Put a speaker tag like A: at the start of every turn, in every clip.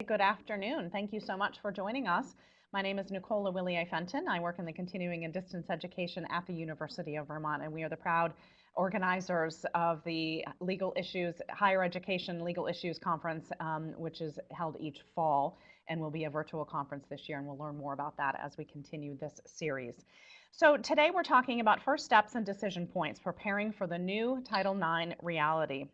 A: good afternoon. Thank you so much for joining us. My name is Nicola Willier-Fenton. I work in the Continuing and Distance Education at the University of Vermont, and we are the proud organizers of the Legal Issues, Higher Education Legal Issues Conference, which is held each fall and will be a virtual conference this year, and we'll learn more about that as we continue this series. So today we're talking about first steps and decision points, preparing for the new Title IX reality.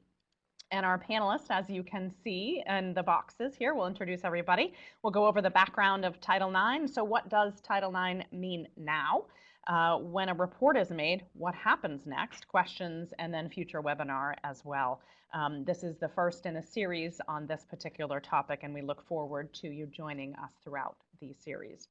A: And our panelists, as you can see in the boxes here, we'll introduce everybody. We'll go over the background of Title IX. So what does Title IX mean now? When a report is made, what happens next? Questions, and then future webinar as well. This is the first in a series on this particular topic, and we look forward to you joining us throughout the series.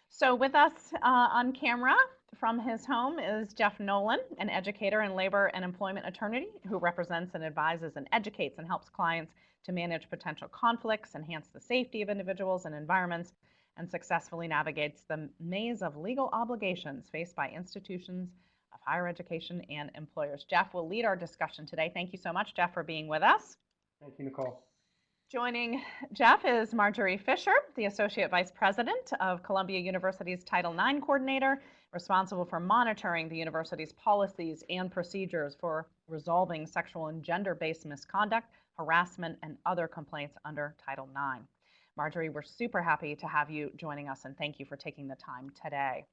A: So with us on camera from his home is Jeff Nolan, an educator and labor and employment attorney who represents and advises and educates and helps clients to manage potential conflicts, enhance the safety of individuals and environments, and successfully navigates the maze of legal obligations faced by institutions of higher education and employers. Jeff will lead our discussion today. Thank you so much, Jeff, for being with us.
B: Thank you, Nicole.
A: Joining Jeff is Marjory Fisher, the Associate Vice President of Columbia University's Title IX Coordinator, responsible for monitoring the university's policies and procedures for resolving sexual and gender-based misconduct, harassment, and other complaints under Title IX. Marjory, we're super happy to have you joining us, and thank you for taking the time today.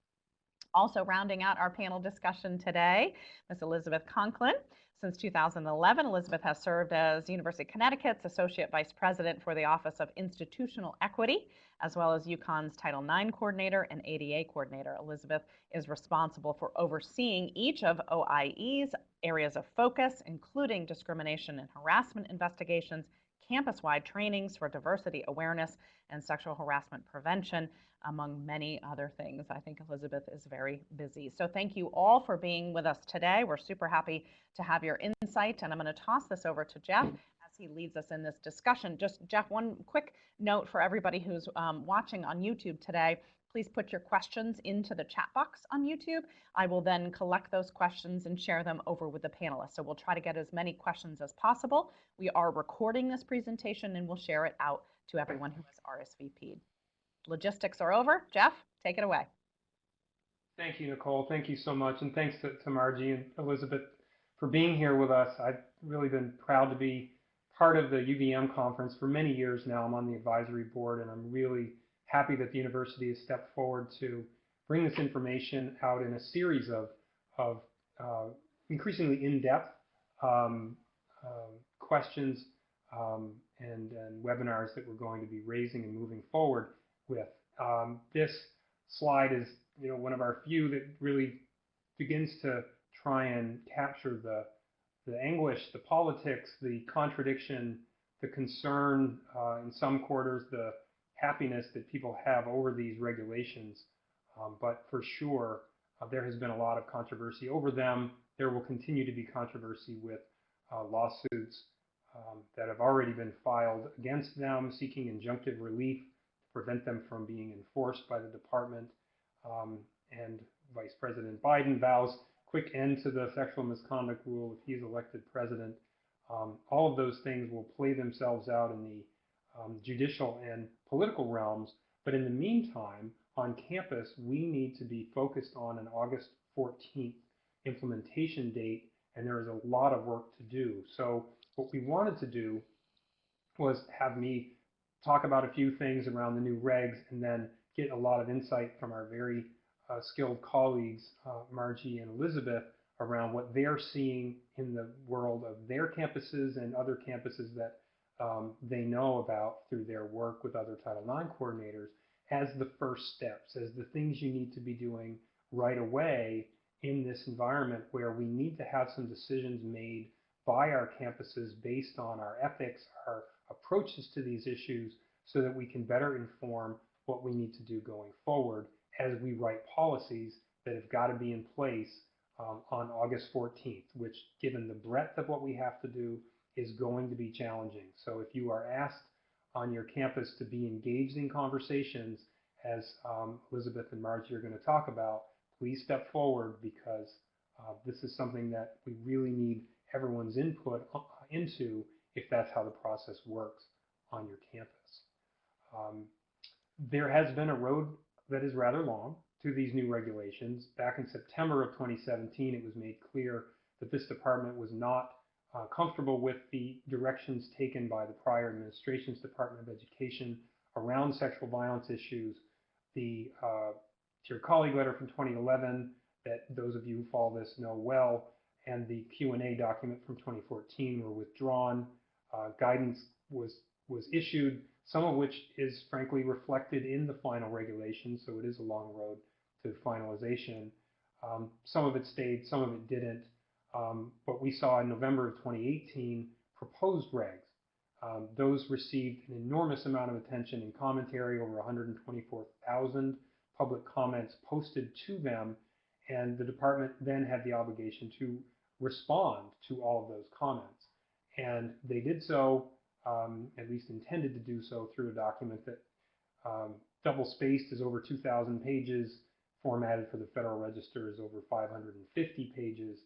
A: Also rounding out our panel discussion today, Ms. Elizabeth Conklin. Since 2011, Elizabeth has served as University of Connecticut's Associate Vice President for the Office of Institutional Equity, as well as UConn's Title IX Coordinator and ADA Coordinator. Elizabeth is responsible for overseeing each of OIE's areas of focus, including discrimination and harassment investigations, campus-wide trainings for diversity awareness and sexual harassment prevention, among many other things. I think Elizabeth is very busy. So thank you all for being with us today. We're super happy to have your insight, and I'm going to toss this over to Jeff as he leads us in this discussion. Just, Jeff, one quick note for everybody who's watching on YouTube today. Please put your questions into the chat box on YouTube. I will then collect those questions and share them over with the panelists. So we'll try to get as many questions as possible. We are recording this presentation and we'll share it out to everyone who has RSVP'd. Logistics are over. Jeff, take it away.
B: Thank you, Nicole. Thank you so much. And thanks to Margie and Elizabeth for being here with us. I've really been proud to be part of the UVM conference for many years now. I'm on the advisory board, and I'm really happy that the university has stepped forward to bring this information out in a series of increasingly in-depth questions and webinars that we're going to be raising and moving forward with. This slide is one of our few that really begins to try and capture the anguish, the politics, the contradiction, the concern, in some quarters, the happiness that people have over these regulations. But for sure, there has been a lot of controversy over them. There will continue to be controversy with lawsuits that have already been filed against them, seeking injunctive relief to prevent them from being enforced by the department. And Vice President Biden vows quick end to the sexual misconduct rule if he's elected president. All of those things will play themselves out in the judicial and political realms. But in the meantime, on campus, we need to be focused on an August 14th implementation date, and there is a lot of work to do. So what we wanted to do was have me talk about a few things around the new regs and then get a lot of insight from our very skilled colleagues, Margie and Elizabeth, around what they're seeing in the world of their campuses and other campuses that they know about through their work with other Title IX coordinators as the first steps, as the things you need to be doing right away in this environment where we need to have some decisions made by our campuses based on our ethics, our approaches to these issues, so that we can better inform what we need to do going forward as we write policies that have got to be in place on August 14th, which, given the breadth of what we have to do, is going to be challenging. So if you are asked on your campus to be engaged in conversations, as Elizabeth and Margie are going to talk about, please step forward, because this is something that we really need everyone's input into if that's how the process works on your campus. There has been a road that is rather long to these new regulations. Back in September of 2017, it was made clear that this department was not comfortable with the directions taken by the prior administration's Department of Education around sexual violence issues. The to your colleague letter from 2011 that those of you who follow this know well, and the Q&A document from 2014 were withdrawn. Guidance was issued, some of which is frankly reflected in the final regulations, so it is a long road to finalization. Some of it stayed, some of it didn't. What we saw in November of 2018, proposed regs. Those received an enormous amount of attention and commentary, over 124,000 public comments posted to them, and the department then had the obligation to respond to all of those comments. And they did so, at least intended to do so, through a document that double-spaced is over 2,000 pages, formatted for the Federal Register is over 550 pages.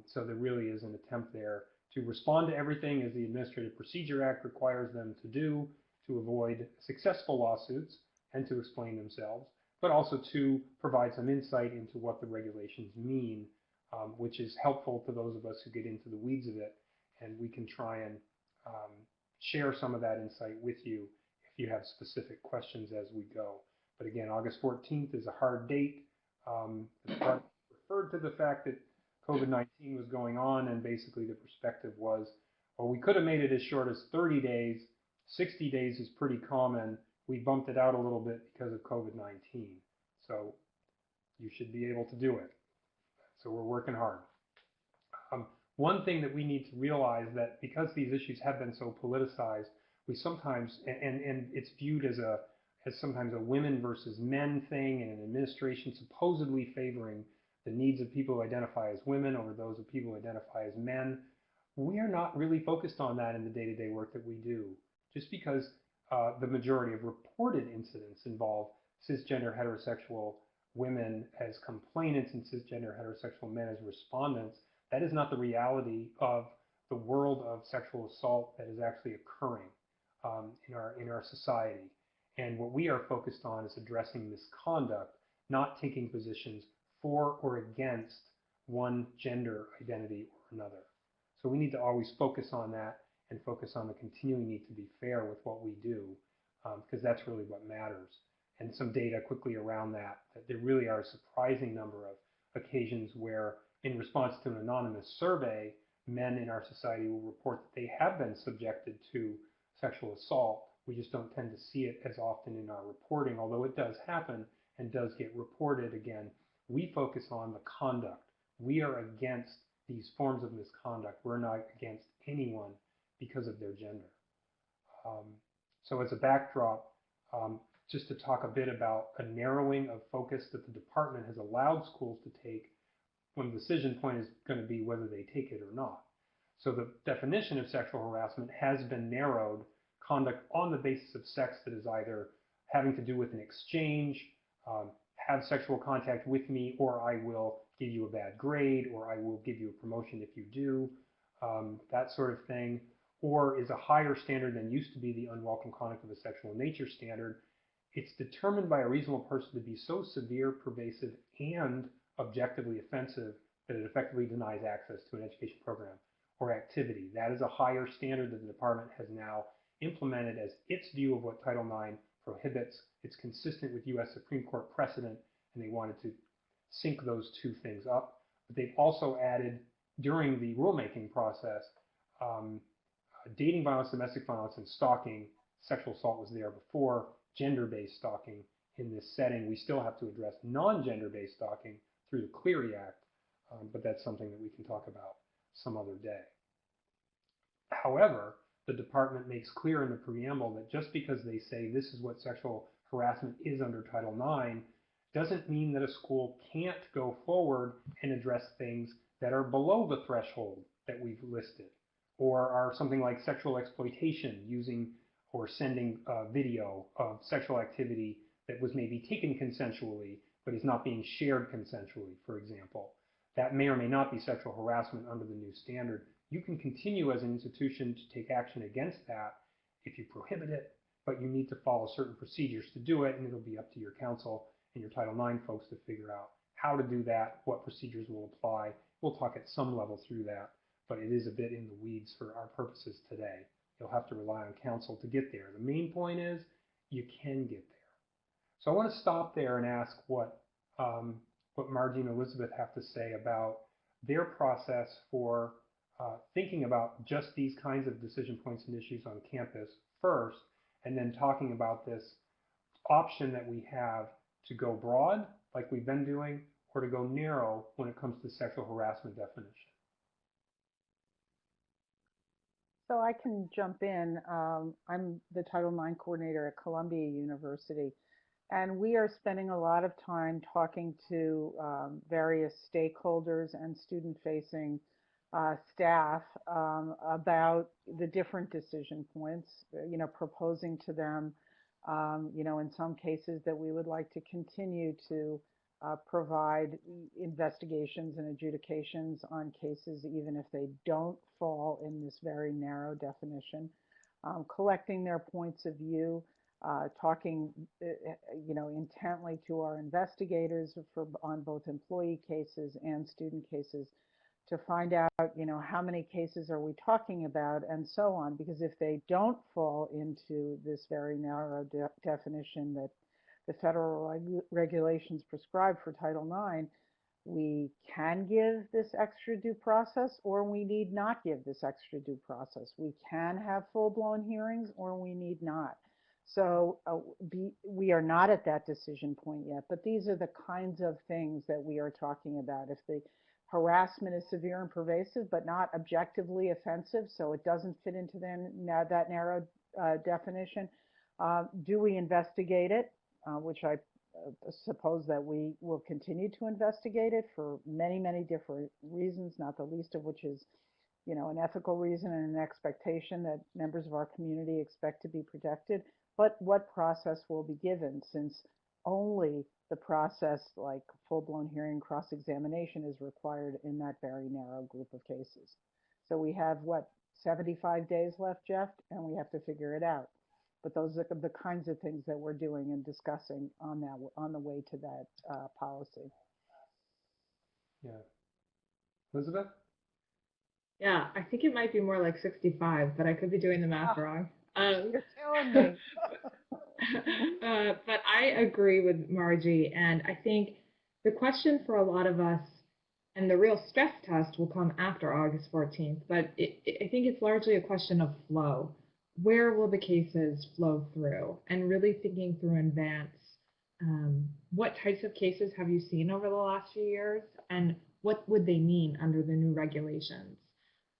B: So there really is an attempt there to respond to everything as the Administrative Procedure Act requires them to do, to avoid successful lawsuits and to explain themselves, but also to provide some insight into what the regulations mean, which is helpful to those of us who get into the weeds of it, and we can try and share some of that insight with you if you have specific questions as we go. But again, August 14th is a hard date. The department referred to the fact that COVID-19 was going on, and basically the perspective was, well, we could have made it as short as 30 days. 60 days is pretty common. We bumped it out a little bit because of COVID-19. So you should be able to do it. So we're working hard. One thing that we need to realize that because these issues have been so politicized, we sometimes, and it's viewed as sometimes a women versus men thing, and an administration supposedly favoring the needs of people who identify as women over those of people who identify as men. We are not really focused on that in the day-to-day work that we do. Just because the majority of reported incidents involve cisgender heterosexual women as complainants and cisgender heterosexual men as respondents, that is not the reality of the world of sexual assault that is actually occurring in our society. And what we are focused on is addressing misconduct, not taking positions for or against one gender identity or another. So we need to always focus on that and focus on the continuing need to be fair with what we do, because that's really what matters. And some data quickly around that there really are a surprising number of occasions where, in response to an anonymous survey, men in our society will report that they have been subjected to sexual assault. We just don't tend to see it as often in our reporting, although it does happen and does get reported. Again, we focus on the conduct. We are against these forms of misconduct. We're not against anyone because of their gender. So as a backdrop, just to talk a bit about a narrowing of focus that the department has allowed schools to take, when the decision point is going to be whether they take it or not. So the definition of sexual harassment has been narrowed: conduct on the basis of sex that is either having to do with an exchange, have sexual contact with me, or I will give you a bad grade, or I will give you a promotion if you do, that sort of thing, or is a higher standard than used to be the unwelcome conduct of a sexual nature standard. It's determined by a reasonable person to be so severe, pervasive, and objectively offensive that it effectively denies access to an education program or activity. That is a higher standard that the department has now implemented as its view of what Title IX prohibits. It's consistent with U.S. Supreme Court precedent, and they wanted to sync those two things up. But they've also added, during the rulemaking process, dating violence, domestic violence, and stalking. Sexual assault was there before. Gender-based stalking in this setting. We still have to address non-gender-based stalking through the Clery Act, but that's something that we can talk about some other day. However, the department makes clear in the preamble that just because they say this is what sexual harassment is under Title IX doesn't mean that a school can't go forward and address things that are below the threshold that we've listed, or are something like sexual exploitation, using or sending video of sexual activity that was maybe taken consensually but is not being shared consensually, for example. That may or may not be sexual harassment under the new standard. You can continue as an institution to take action against that if you prohibit it, but you need to follow certain procedures to do it, and it'll be up to your counsel and your Title IX folks to figure out how to do that, what procedures will apply. We'll talk at some level through that, but it is a bit in the weeds for our purposes today. You'll have to rely on counsel to get there. The main point is you can get there. So I want to stop there and ask what Margie and Elizabeth have to say about their process for thinking about just these kinds of decision points and issues on campus first, and then talking about this option that we have to go broad, like we've been doing, or to go narrow when it comes to sexual harassment definition.
C: So I can jump in. I'm the Title IX coordinator at Columbia University, and we are spending a lot of time talking to various stakeholders and student-facing staff about the different decision points, proposing to them, in some cases that we would like to continue to provide investigations and adjudications on cases, even if they don't fall in this very narrow definition, collecting their points of view, talking, intently to our investigators on both employee cases and student cases to find out, how many cases are we talking about and so on, because if they don't fall into this very narrow definition that the federal regulations prescribe for Title IX, we can give this extra due process or we need not give this extra due process. We can have full-blown hearings or we need not. So we are not at that decision point yet, but these are the kinds of things that we are talking about. If the harassment is severe and pervasive but not objectively offensive, so it doesn't fit into that narrow definition, do we investigate it? Which I suppose that we will continue to investigate it for many, many different reasons, not the least of which is, an ethical reason and an expectation that members of our community expect to be protected. But what process will be given, since only the process like full-blown hearing cross-examination is required in that very narrow group of cases. So we have, 75 days left, Jeff, and we have to figure it out. But those are the kinds of things that we're doing and discussing on the way to that policy.
B: Yeah. Elizabeth?
D: Yeah, I think it might be more like 65, but I could be doing the math wrong.
C: You're killing me.
D: But I agree with Margie, and I think the question for a lot of us, and the real stress test will come after August 14th, but I think it's largely a question of flow. Where will the cases flow through? And really thinking through in advance, what types of cases have you seen over the last few years, and what would they mean under the new regulations?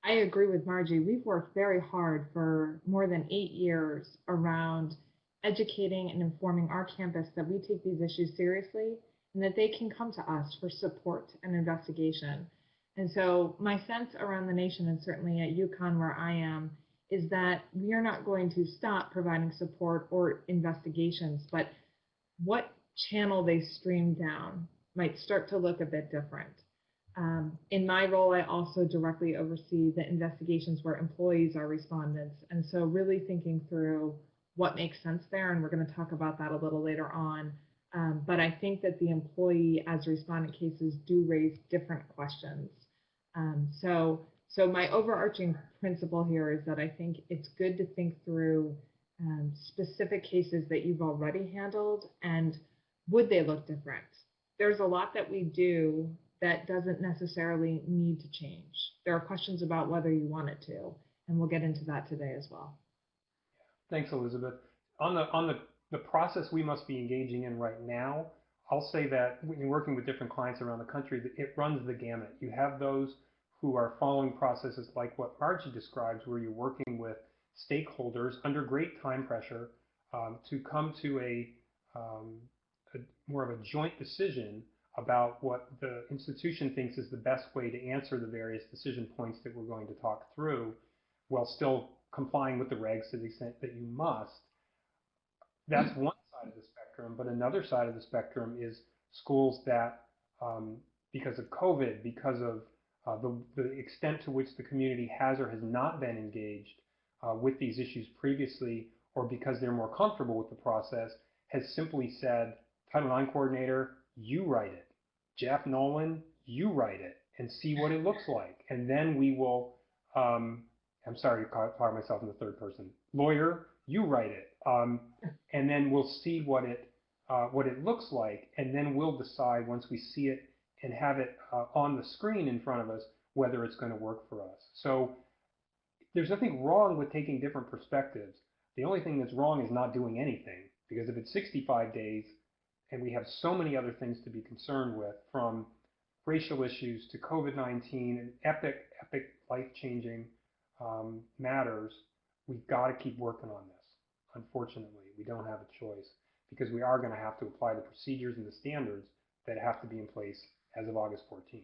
D: I agree with Margie. We've worked very hard for more than 8 years around educating and informing our campus that we take these issues seriously and that they can come to us for support and investigation. And so my sense around the nation, and certainly at UConn where I am, is that we are not going to stop providing support or investigations, but what channel they stream down might start to look a bit different. In my role, I also directly oversee the investigations where employees are respondents. And so really thinking through what makes sense there, and we're going to talk about that a little later on. But I think that the employee as respondent cases do raise different questions. So my overarching principle here is that I think it's good to think through specific cases that you've already handled and would they look different? There's a lot that we do that doesn't necessarily need to change. There are questions about whether you want it to, and we'll get into that today as well.
B: Thanks, Elizabeth. On the process we must be engaging in right now, I'll say that when you're working with different clients around the country, it runs the gamut. You have those who are following processes like what Margie describes, where you're working with stakeholders under great time pressure to come to a more of a joint decision about what the institution thinks is the best way to answer the various decision points that we're going to talk through, while still complying with the regs to the extent that you must. That's one side of the spectrum, but another side of the spectrum is schools that, because of COVID, because of the extent to which the community has or has not been engaged with these issues previously, or because they're more comfortable with the process, has simply said, Title IX coordinator, you write it. Jeff Nolan, you write it and see what it looks like. And then we will, I'm sorry to call myself in the third person, lawyer, you write it. And then we'll see what it looks like. And then we'll decide once we see it and have it on the screen in front of us, whether it's going to work for us. So there's nothing wrong with taking different perspectives. The only thing that's wrong is not doing anything, because if it's 65 days and we have so many other things to be concerned with, from racial issues to COVID-19 and epic life-changing matters, we've got to keep working on this. Unfortunately, we don't have a choice, because we are going to have to apply the procedures and the standards that have to be in place as of August 14th.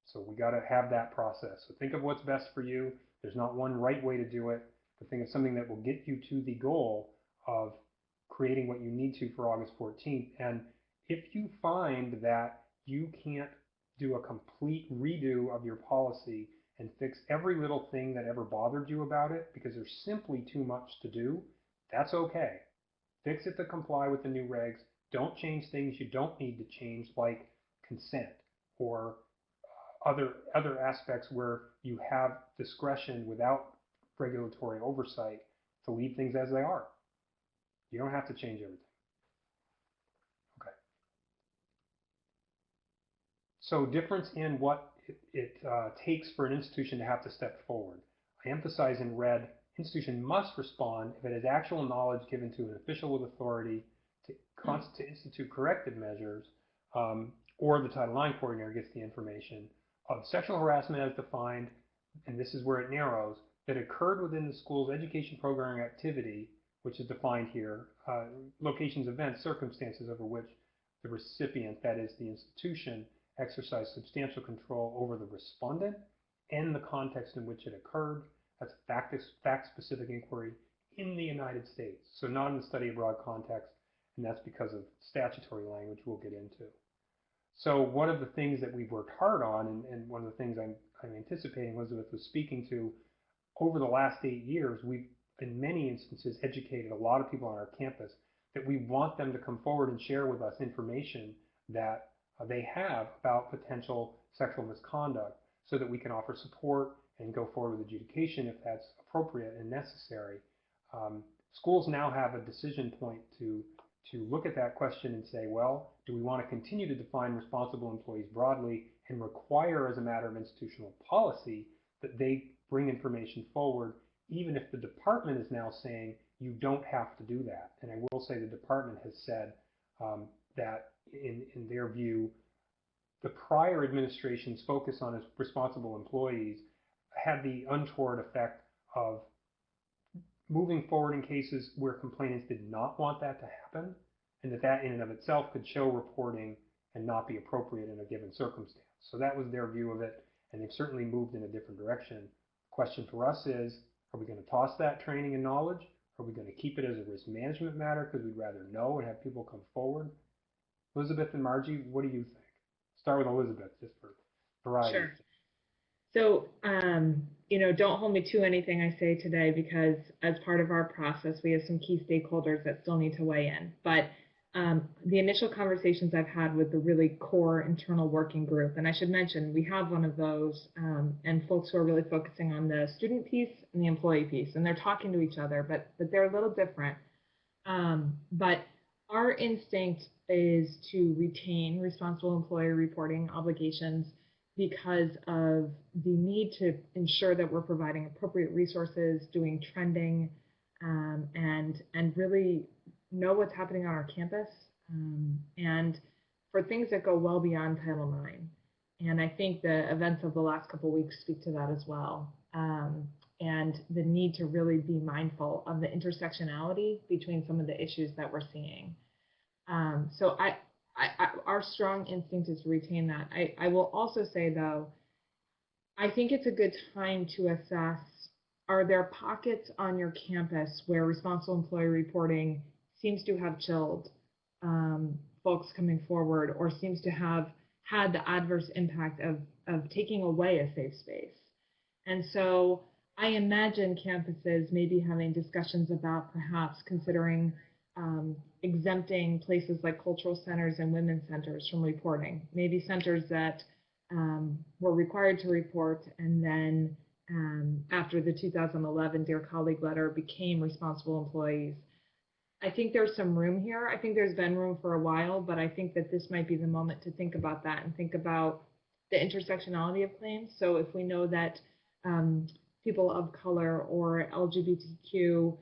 B: So we got to have that process. So think of what's best for you. There's not one right way to do it, but think of something that will get you to the goal of creating what you need to for August 14th. And if you find that you can't do a complete redo of your policy and fix every little thing that ever bothered you about it, because there's simply too much to do, that's okay. Fix it to comply with the new regs. Don't change things you don't need to change, like consent or other aspects where you have discretion without regulatory oversight to leave things as they are. You don't have to change everything. Okay. So difference in what it takes for an institution to have to step forward. I emphasize in red, institution must respond if it has actual knowledge given to an official with authority to institute corrective measures, or the Title IX coordinator gets the information of sexual harassment as defined, and this is where it narrows, that occurred within the school's education program activity, which is defined here, locations, events, circumstances over which the recipient, that is the institution, exercised substantial control over the respondent and the context in which it occurred. That's fact-specific inquiry in the United States, so not in the study abroad context, and that's because of statutory language we'll get into. So one of the things that we've worked hard on, and one of the things I'm anticipating Elizabeth was speaking to, over the last 8 years, we've in many instances educated a lot of people on our campus that we want them to come forward and share with us information that they have about potential sexual misconduct, so that we can offer support and go forward with adjudication if that's appropriate and necessary. Schools now have a decision point to look at that question and say, well, do we want to continue to define responsible employees broadly and require as a matter of institutional policy that they bring information forward, even if the department is now saying you don't have to do that. And I will say the department has said that in their view, the prior administration's focus on its responsible employees had the untoward effect of moving forward in cases where complainants did not want that to happen, and that in and of itself could show reporting and not be appropriate in a given circumstance. So that was their view of it, and they've certainly moved in a different direction. The question for us is, are we going to toss that training and knowledge? Are we going to keep it as a risk management matter because we'd rather know and have people come forward? Elizabeth and Margie, what do you think? Start with Elizabeth, just for variety.
D: Sure. So, don't hold me to anything I say today, because as part of our process, we have some key stakeholders that still need to weigh in. But the initial conversations I've had with the really core internal working group, and I should mention, we have one of those, and folks who are really focusing on the student piece and the employee piece, and they're talking to each other, but they're a little different. But our instinct is to retain responsible employer reporting obligations because of the need to ensure that we're providing appropriate resources, doing trending, and really know what's happening on our campus, and for things that go well beyond Title IX. And I think the events of the last couple of weeks speak to that as well, and the need to really be mindful of the intersectionality between some of the issues that we're seeing. So our strong instinct is to retain that. I will also say, though, I think it's a good time to assess, are there pockets on your campus where responsible employee reporting seems to have chilled folks coming forward, or seems to have had the adverse impact of taking away a safe space? And so I imagine campuses maybe having discussions about perhaps considering exempting places like cultural centers and women's centers from reporting. Maybe centers that were required to report and then after the 2011 Dear Colleague letter became responsible employees. I think there's some room here. I think there's been room for a while, but I think that this might be the moment to think about that and think about the intersectionality of claims. So if we know that people of color or LGBTQ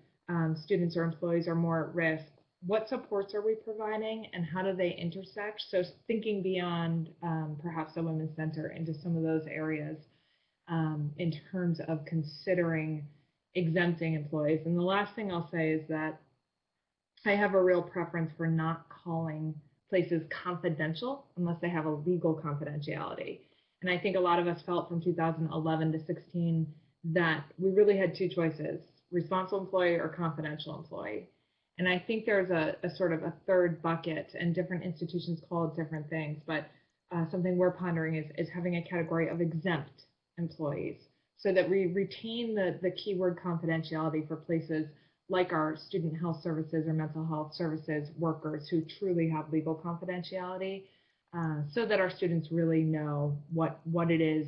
D: students or employees are more at risk, what supports are we providing and how do they intersect? So thinking beyond perhaps a women's center into some of those areas in terms of considering exempting employees. And the last thing I'll say is that I have a real preference for not calling places confidential unless they have a legal confidentiality. And I think a lot of us felt from 2011 to 16 that we really had two choices, responsible employee or confidential employee. And I think there's a sort of a third bucket, and different institutions call it different things, but something we're pondering is having a category of exempt employees so that we retain the keyword confidentiality for places like our student health services or mental health services workers who truly have legal confidentiality, so that our students really know what it is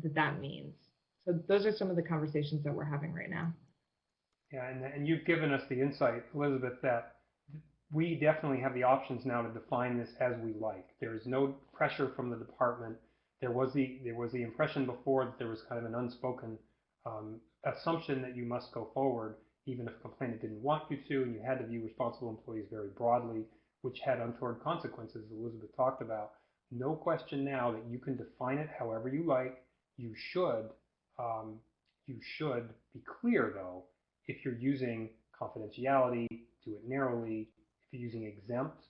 D: that means. So those are some of the conversations that we're having right now.
B: Yeah, and you've given us the insight, Elizabeth, that we definitely have the options now to define this as we like. There is no pressure from the department. There was the impression before that there was kind of an unspoken assumption that you must go forward, even if a complainant didn't want you to, and you had to view responsible employees very broadly, which had untoward consequences, Elizabeth talked about. No question now that you can define it however you like. You should be clear, though, if you're using confidentiality, do it narrowly. If you're using exempt,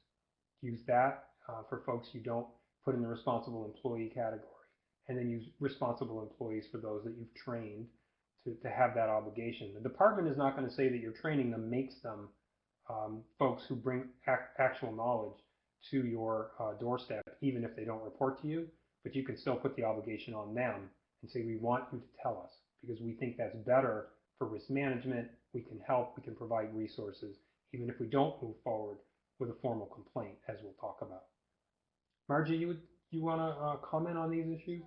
B: use that for folks you don't put in the responsible employee category, and then use responsible employees for those that you've trained to have that obligation. The department is not going to say that your training them makes them folks who bring actual knowledge to your doorstep, even if they don't report to you, but you can still put the obligation on them and say, we want you to tell us because we think that's better for risk management. We can help, we can provide resources, even if we don't move forward with a formal complaint, as we'll talk about. Margie, you want to comment on these issues?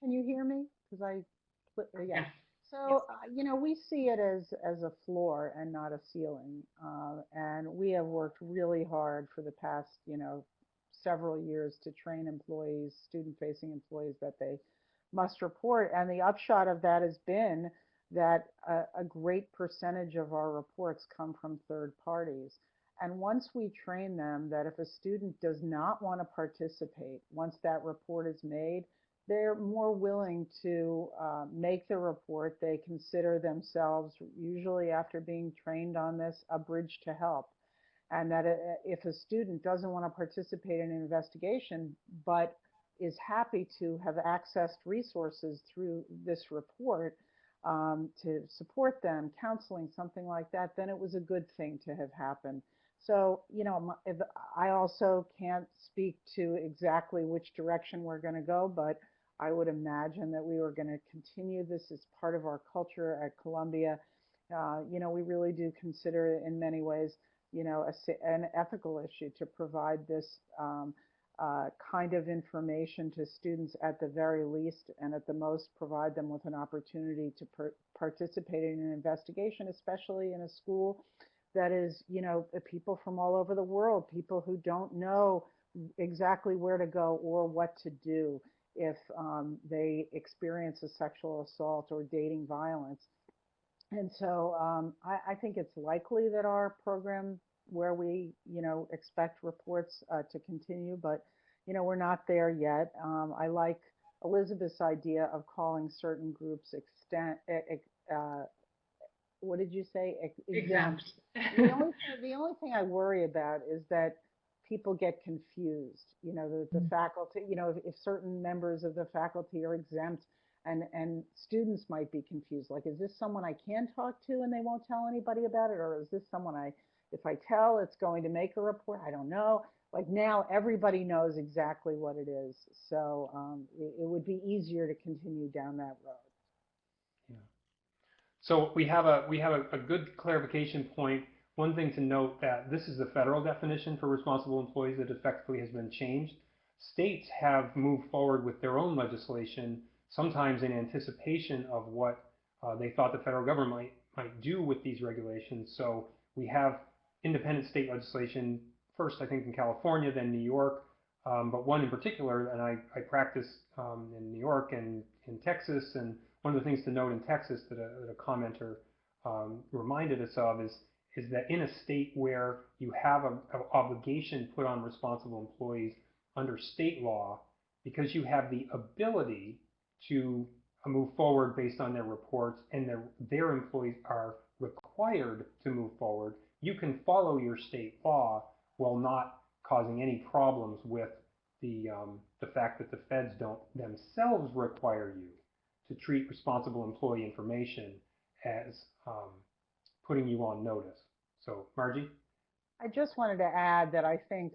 C: Can you hear me? Because yeah.
D: Yes.
C: So, we see it as a floor and not a ceiling. And we have worked really hard for the past, several years to train employees, student-facing employees, that they must report. And the upshot of that has been that a great percentage of our reports come from third parties. And once we train them that if a student does not want to participate, once that report is made, they're more willing to make the report. They consider themselves, usually after being trained on this, a bridge to help. And that if a student doesn't want to participate in an investigation, but is happy to have accessed resources through this report to support them, counseling, something like that, then it was a good thing to have happened. So, I also can't speak to exactly which direction we're going to go, but I would imagine that we were going to continue this as part of our culture at Columbia. We really do consider it in many ways, an ethical issue to provide this kind of information to students at the very least, and at the most provide them with an opportunity to participate in an investigation, especially in a school that is, people from all over the world, people who don't know exactly where to go or what to do if they experience a sexual assault or dating violence. And so I think it's likely that our program, where we, expect reports to continue, but, we're not there yet. I like Elizabeth's idea of calling certain groups what did you say? Exempt. The only thing I worry about is that people get confused. The faculty, if certain members of the faculty are exempt, and students might be confused. Like, is this someone I can talk to and they won't tell anybody about it? Or is this someone if I tell, it's going to make a report? I don't know. Like, now everybody knows exactly what it is. So it would be easier to continue down that road.
B: Yeah. So we have a good clarification point. One thing to note that this is the federal definition for responsible employees that effectively has been changed. States have moved forward with their own legislation, sometimes in anticipation of what they thought the federal government might do with these regulations. So we have independent state legislation, first I think in California, then New York, but one in particular, and I practice in New York and in Texas, and one of the things to note in Texas that a commenter reminded us of is that in a state where you have an obligation put on responsible employees under state law, because you have the ability to move forward based on their reports, and their employees are required to move forward, you can follow your state law while not causing any problems with the fact that the feds don't themselves require you to treat responsible employee information as putting you on notice. So, Margie?
C: I just wanted to add that I think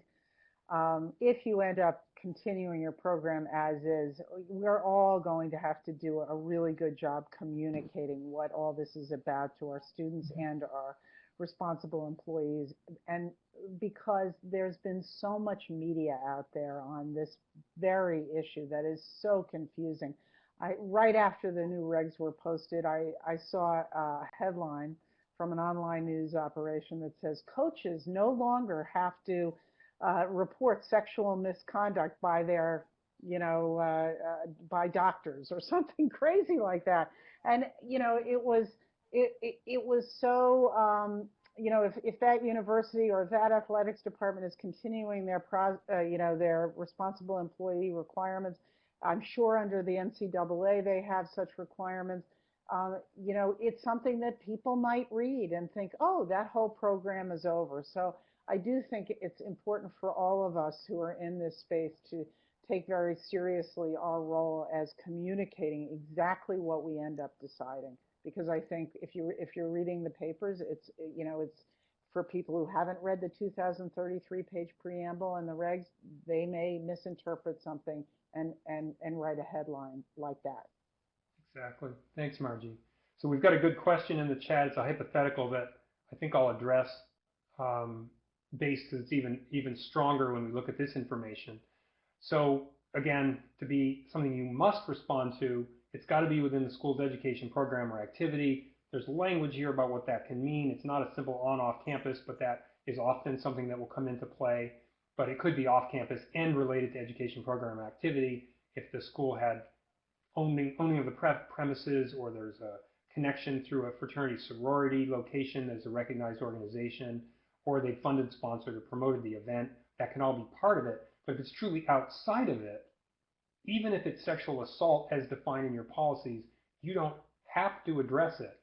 C: if you end up continuing your program as is, we're all going to have to do a really good job communicating what all this is about to our students and our responsible employees. And because there's been so much media out there on this very issue that is so confusing. Right after the new regs were posted, I saw a headline from an online news operation that says coaches no longer have to report sexual misconduct by their, by doctors or something crazy like that. And it was so. If that university or that athletics department is continuing their their responsible employee requirements, I'm sure under the NCAA they have such requirements. It's something that people might read and think, oh, that whole program is over. So I do think it's important for all of us who are in this space to take very seriously our role as communicating exactly what we end up deciding. Because I think if you're reading the papers, it's for people who haven't read the 2033-page preamble and the regs, they may misinterpret something and write a headline like that.
B: Exactly. Thanks, Margie. So we've got a good question in the chat. It's a hypothetical that I think I'll address based because it's even stronger when we look at this information. So again, to be something you must respond to, it's got to be within the school's education program or activity. There's language here about what that can mean. It's not a simple on-off campus, but that is often something that will come into play. But it could be off campus and related to education program activity if the school had owning of the premises, or there's a connection through a fraternity sorority location as a recognized organization, or they funded, sponsored, or promoted the event. That can all be part of it. But if it's truly outside of it, even if it's sexual assault as defined in your policies, you don't have to address it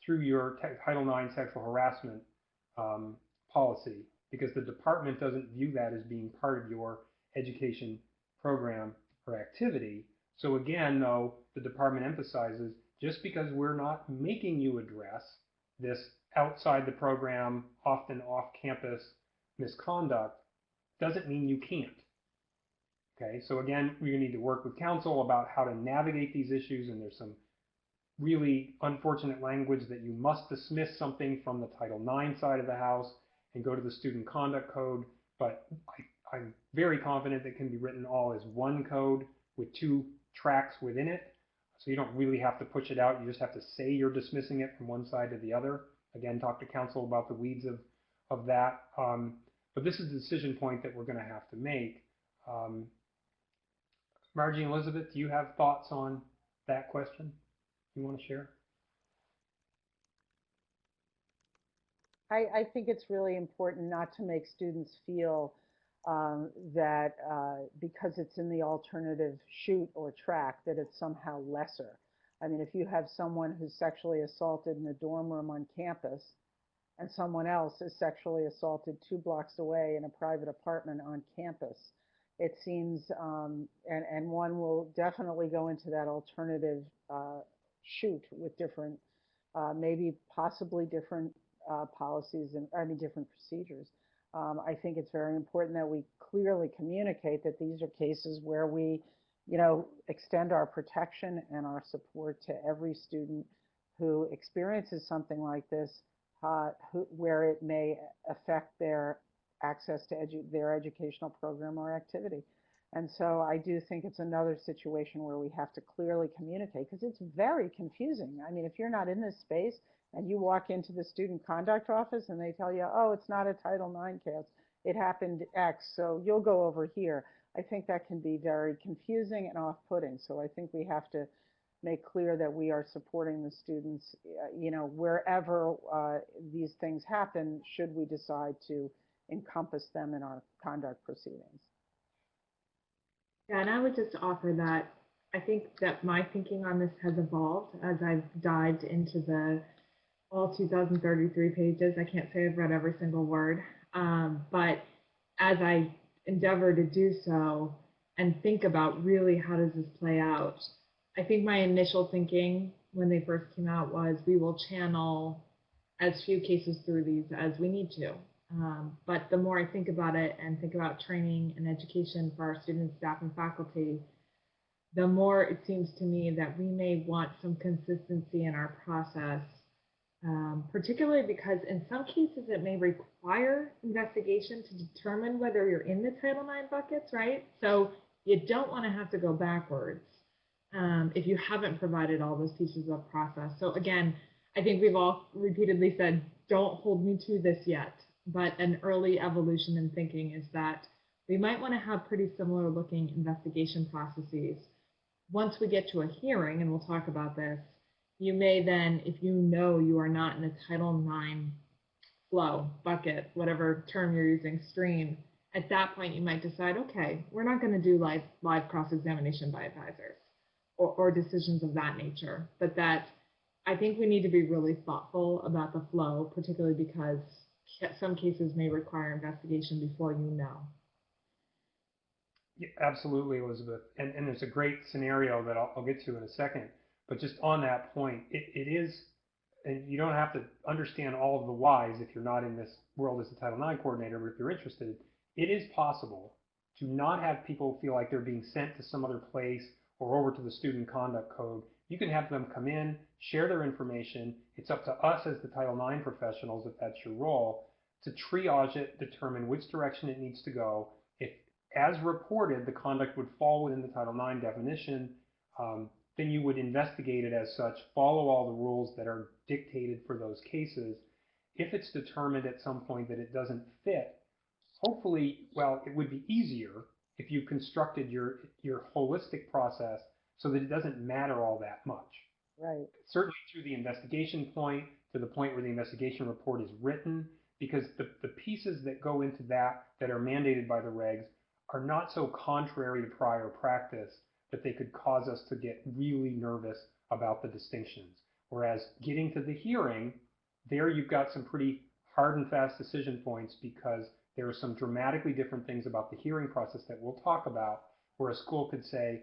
B: through your Title IX sexual harassment policy, because the department doesn't view that as being part of your education program or activity. So again, though, the department emphasizes just because we're not making you address this outside the program, often off-campus misconduct, doesn't mean you can't. Okay, so again, we're going to need to work with counsel about how to navigate these issues, and there's some really unfortunate language that you must dismiss something from the Title IX side of the house and go to the Student Conduct Code, but I'm very confident that it can be written all as one code with two tracks within it, so you don't really have to push it out. You just have to say you're dismissing it from one side to the other. Again, talk to counsel about the weeds of that. But this is the decision point that we're going to have to make. Margie and Elizabeth, do you have thoughts on that question you want to share?
C: I think it's really important not to make students feel that because it's in the alternative chute or track that it's somehow lesser. I mean, if you have someone who's sexually assaulted in a dorm room on campus and someone else is sexually assaulted 2 blocks away in a private apartment on campus, it seems, and one will definitely go into that alternative chute with different, maybe possibly different policies and different procedures. I think it's very important that we clearly communicate that these are cases where we, extend our protection and our support to every student who experiences something like this, where it may affect their access to their educational program or activity. And so I do think it's another situation where we have to clearly communicate, because it's very confusing. I mean, if you're not in this space and you walk into the student conduct office and they tell you, oh, it's not a Title IX case, it happened X, so you'll go over here. I think that can be very confusing and off-putting. So I think we have to make clear that we are supporting the students, wherever these things happen, should we decide to encompass them in our conduct proceedings.
D: Yeah, and I would just offer that I think that my thinking on this has evolved as I've dived into the all 2033 pages. I can't say I've read every single word, but as I endeavor to do so and think about really how does this play out, I think my initial thinking when they first came out was we will channel as few cases through these as we need to. But the more I think about it and think about training and education for our students, staff, and faculty, the more it seems to me that we may want some consistency in our process, particularly because in some cases it may require investigation to determine whether you're in the Title IX buckets, right? So you don't want to have to go backwards if you haven't provided all those pieces of process. So again, I think we've all repeatedly said, don't hold me to this yet. But an early evolution in thinking is that we might want to have pretty similar looking investigation processes. Once we get to a hearing, and we'll talk about this, you may then, if you know you are not in a Title IX flow, bucket, whatever term you're using, stream, at that point you might decide, okay, we're not going to do live cross-examination by advisors or decisions of that nature. But that I think we need to be really thoughtful about the flow, particularly because some cases may require investigation before you know.
B: Yeah, absolutely, Elizabeth. And there's a great scenario that I'll get to in a second. But just on that point, it is, and you don't have to understand all of the whys if you're not in this world as a Title IX coordinator, but if you're interested, it is possible to not have people feel like they're being sent to some other place or over to the student conduct code. You can have them come in, share their information. It's up to us as the Title IX professionals, if that's your role, to triage it, determine which direction it needs to go. If, as reported, the conduct would fall within the Title IX definition, then you would investigate it as such, follow all the rules that are dictated for those cases. If it's determined at some point that it doesn't fit, hopefully, well, it would be easier if you constructed your holistic process so that it doesn't matter all that much.
C: Right.
B: Certainly through the investigation point, to the point where the investigation report is written, because the pieces that go into that are mandated by the regs are not so contrary to prior practice that they could cause us to get really nervous about the distinctions. Whereas getting to the hearing, there you've got some pretty hard and fast decision points, because there are some dramatically different things about the hearing process that we'll talk about, where a school could say,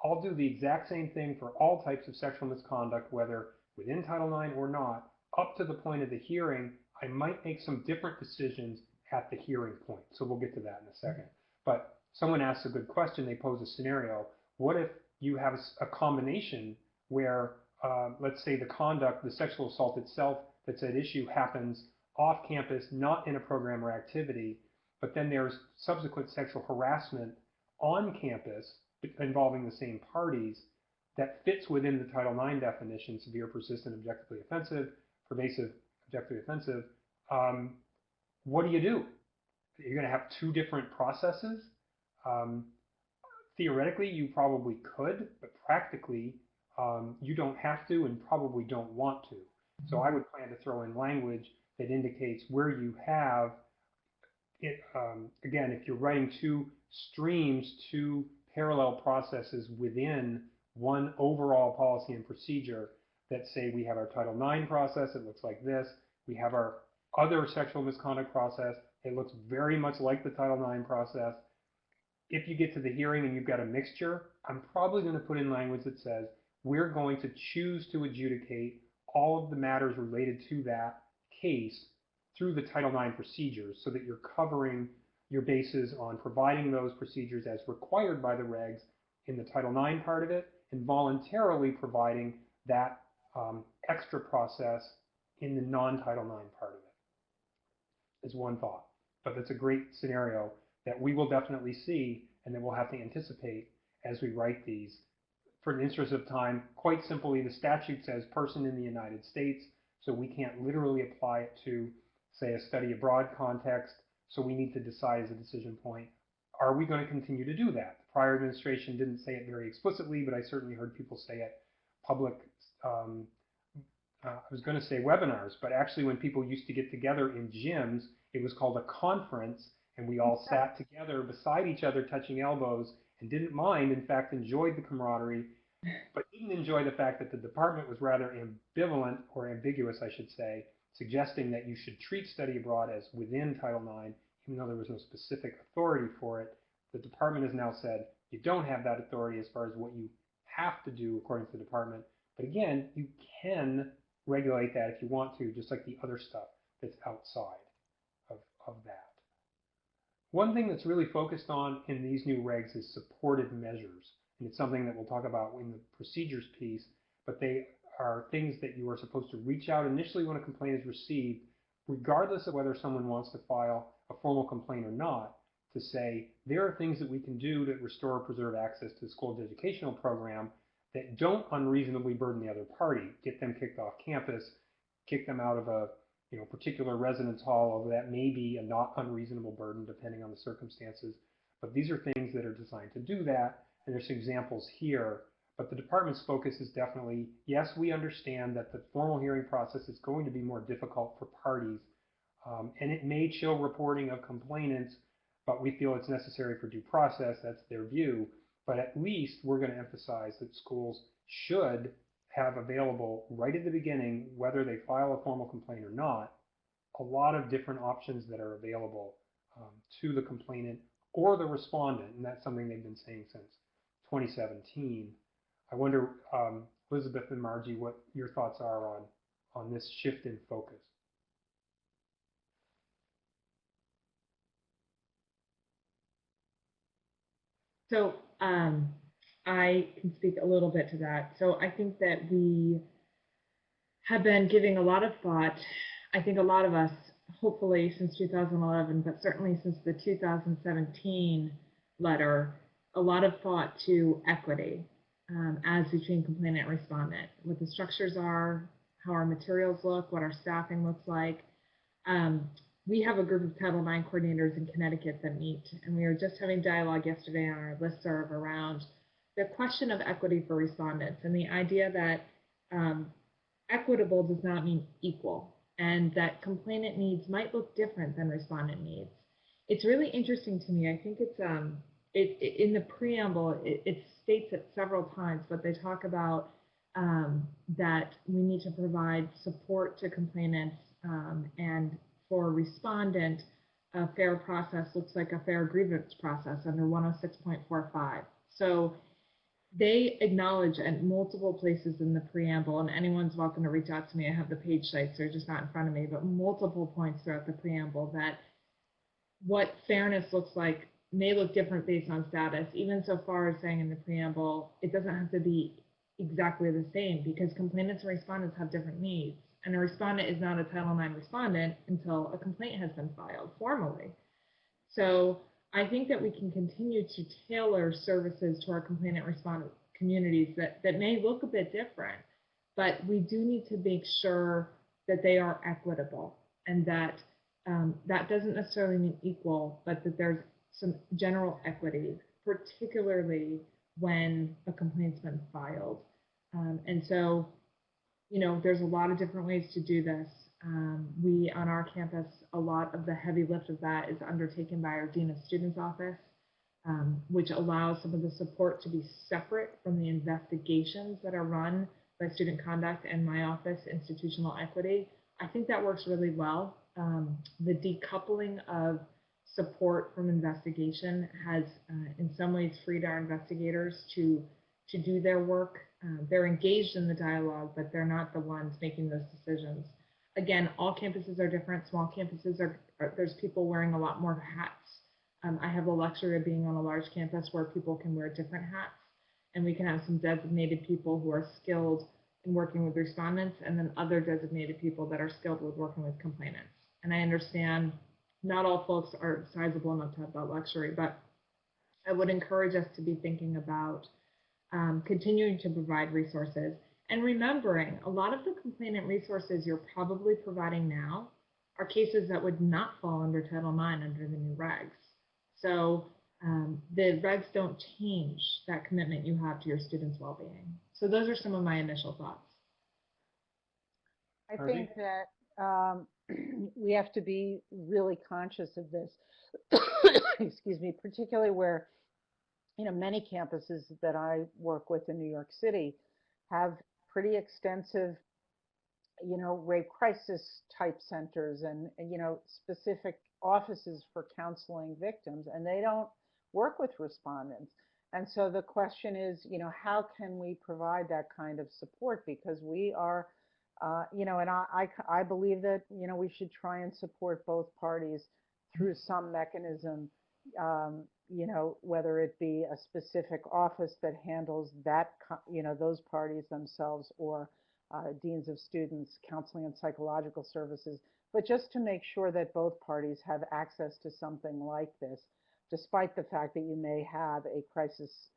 B: I'll do the exact same thing for all types of sexual misconduct, whether within Title IX or not, up to the point of the hearing. I might make some different decisions at the hearing point. So we'll get to that in a second. But someone asks a good question. They pose a scenario. What if you have a combination where, let's say, the sexual assault itself that's at issue happens off campus, not in a program or activity, but then there's subsequent sexual harassment on campus involving the same parties that fits within the Title IX definition: severe, persistent, objectively offensive, pervasive, objectively offensive. What do? You're going to have two different processes. Theoretically, you probably could, but practically, you don't have to and probably don't want to. So I would plan to throw in language that indicates where you have it. Again, if you're writing two streams, two parallel processes within one overall policy and procedure, that say we have our Title IX process, it looks like this. We have our other sexual misconduct process, it looks very much like the Title IX process. If you get to the hearing and you've got a mixture, I'm probably going to put in language that says we're going to choose to adjudicate all of the matters related to that case through the Title IX procedures, so that you're covering your bases on providing those procedures as required by the regs in the Title IX part of it, and voluntarily providing that extra process in the non-Title IX part of it, is one thought. But that's a great scenario that we will definitely see and that we'll have to anticipate as we write these. For the interest of time, quite simply, the statute says person in the United States, so we can't literally apply it to, say, a study abroad context, so we need to decide as a decision point, are we going to continue to do that? The prior administration didn't say it very explicitly, but I certainly heard people say it. Public, I was going to say webinars, but actually when people used to get together in gyms, it was called a conference, and we all sat together beside each other, touching elbows, and didn't mind, in fact, enjoyed the camaraderie, but didn't enjoy the fact that the department was rather ambivalent, or ambiguous, I should say, suggesting that you should treat study abroad as within Title IX, even though there was no specific authority for it. The department has now said you don't have that authority as far as what you have to do according to the department. But again, you can regulate that if you want to, just like the other stuff that's outside of that. One thing that's really focused on in these new regs is supportive measures. And it's something that we'll talk about in the procedures piece, but they are things that you are supposed to reach out initially when a complaint is received, regardless of whether someone wants to file a formal complaint or not, to say, there are things that we can do to restore or preserve access to the school educational program that don't unreasonably burden the other party, get them kicked off campus, kick them out of a particular residence hall, although that may be a not unreasonable burden depending on the circumstances. But these are things that are designed to do that, and there's some examples here. But the department's focus is definitely, yes, we understand that the formal hearing process is going to be more difficult for parties, and it may chill reporting of complainants, but we feel it's necessary for due process. That's their view. But at least we're going to emphasize that schools should have available right at the beginning, whether they file a formal complaint or not, a lot of different options that are available to the complainant or the respondent, and that's something they've been saying since 2017. I wonder, Elizabeth and Margie, what your thoughts are on this shift in focus.
D: So I can speak a little bit to that. So I think that we have been giving a lot of thought. I think a lot of us, hopefully since 2011, but certainly since the 2017 letter, a lot of thought to equity as between complainant and respondent, what the structures are, how our materials look, what our staffing looks like. We have a group of Title IX coordinators in Connecticut that meet, and we were just having dialogue yesterday on our listserv around the question of equity for respondents and the idea that equitable does not mean equal, and that complainant needs might look different than respondent needs. It's really interesting to me. I think it's in the preamble, it states it several times, but they talk about that we need to provide support to complainants, and for a respondent, a fair process looks like a fair grievance process under 106.45. So they acknowledge at multiple places in the preamble, and anyone's welcome to reach out to me. I have the page sites, they're just not in front of me, but multiple points throughout the preamble that what fairness looks like may look different based on status, even so far as saying in the preamble, it doesn't have to be exactly the same because complainants and respondents have different needs. And a respondent is not a Title IX respondent until a complaint has been filed formally. So I think that we can continue to tailor services to our complainant respondent communities that may look a bit different, but we do need to make sure that they are equitable, and that that doesn't necessarily mean equal, but that there's some general equity, particularly when a complaint's been filed. And so, there's a lot of different ways to do this. We, on our campus, a lot of the heavy lift of that is undertaken by our Dean of Students office, which allows some of the support to be separate from the investigations that are run by student conduct and my office, institutional equity. I think that works really well. The decoupling of support from investigation has, in some ways, freed our investigators to do their work. They're engaged in the dialogue, but they're not the ones making those decisions. Again, all campuses are different. Small campuses there's people wearing a lot more hats. I have the luxury of being on a large campus where people can wear different hats, and we can have some designated people who are skilled in working with respondents, and then other designated people that are skilled with working with complainants. And I understand not all folks are sizable enough to have that luxury, but I would encourage us to be thinking about continuing to provide resources and remembering a lot of the complainant resources you're probably providing now are cases that would not fall under Title IX under the new regs. So the regs don't change that commitment you have to your students' well-being. So those are some of my initial thoughts.
C: I think that we have to be really conscious of this, excuse me, particularly where, many campuses that I work with in New York City have pretty extensive, rape crisis type centers and specific offices for counseling victims, and they don't work with respondents. And so the question is, how can we provide that kind of support? Because we are, and I believe that, we should try and support both parties through some mechanism, whether it be a specific office that handles that, those parties themselves, or deans of students, counseling and psychological services, but just to make sure that both parties have access to something like this, despite the fact that you may have a crisis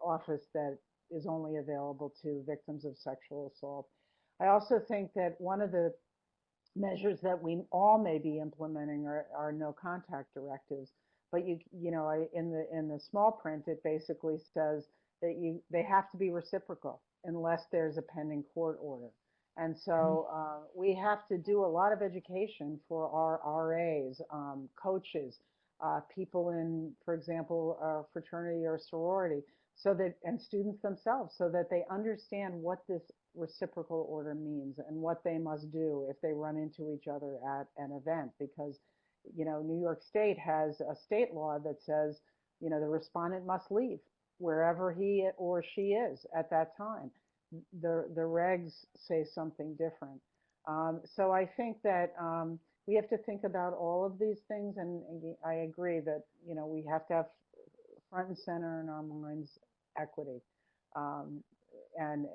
C: office that is only available to victims of sexual assault. I also think that one of the measures that we all may be implementing are no contact directives. But in the small print, it basically says that they have to be reciprocal unless there's a pending court order. And so we have to do a lot of education for our RAs, coaches, people in, for example, a fraternity or sorority, and students themselves, so that they understand what this reciprocal order means and what they must do if they run into each other at an event. Because, New York State has a state law that says, the respondent must leave wherever he or she is at that time. The regs say something different. So I think that we have to think about all of these things, and I agree that, we have to have front and center in our minds equity. And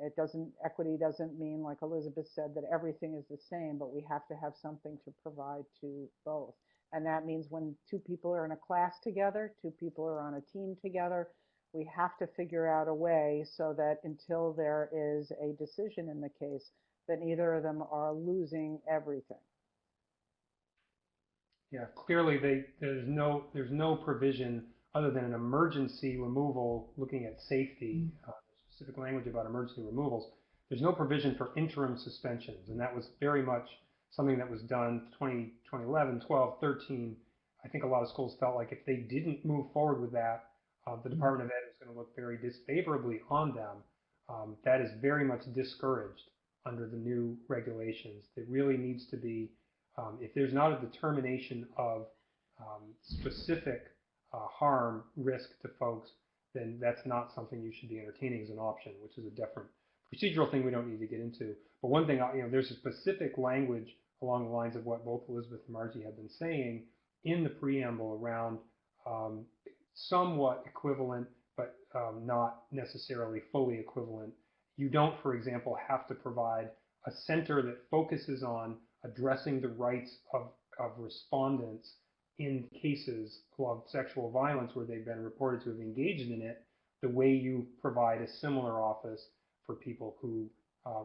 C: equity doesn't mean, like Elizabeth said, that everything is the same, but we have to have something to provide to both. And that means when two people are in a class together, two people are on a team together, we have to figure out a way so that until there is a decision in the case, that neither of them are losing everything.
B: Yeah, clearly there's no provision other than an emergency removal looking at safety, specific language about emergency removals. There's no provision for interim suspensions, and that was very much something that was done 2011, 12, 13. I think a lot of schools felt like if they didn't move forward with that, the Department of Ed was going to look very disfavorably on them. That is very much discouraged under the new regulations. There really needs to be, if there's not a determination of specific harm, risk to folks, then that's not something you should be entertaining as an option, which is a different procedural thing we don't need to get into. But one thing, there's a specific language along the lines of what both Elizabeth and Margie have been saying in the preamble around somewhat equivalent, but not necessarily fully equivalent. You don't, for example, have to provide a center that focuses on addressing the rights of respondents in cases of sexual violence where they've been reported to have engaged in it, the way you provide a similar office for people who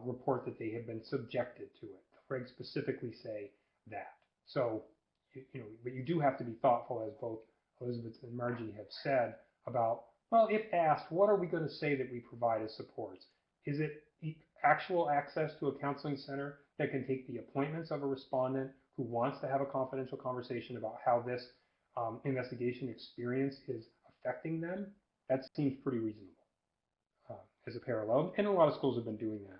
B: report that they have been subjected to it. The regs specifically say that. So, but you do have to be thoughtful, as both Elizabeth and Margie have said, about, well, if asked, what are we going to say that we provide as supports? Is it actual access to a counseling center that can take the appointments of a respondent who wants to have a confidential conversation about how this investigation experience is affecting them? That seems pretty reasonable as a parallel, and a lot of schools have been doing that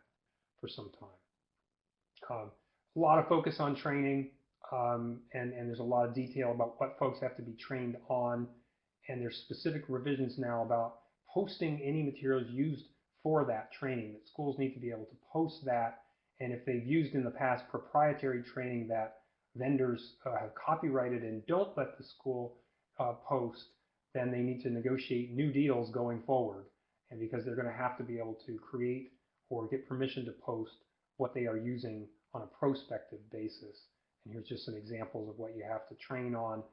B: for some time. A lot of focus on training, and there's a lot of detail about what folks have to be trained on, and there's specific revisions now about posting any materials used for that training, that schools need to be able to post that, and if they've used in the past proprietary training that vendors have copyrighted and don't let the school post, then they need to negotiate new deals going forward. And because they're going to have to be able to create or get permission to post what they are using on a prospective basis. And here's just some examples of what you have to train on.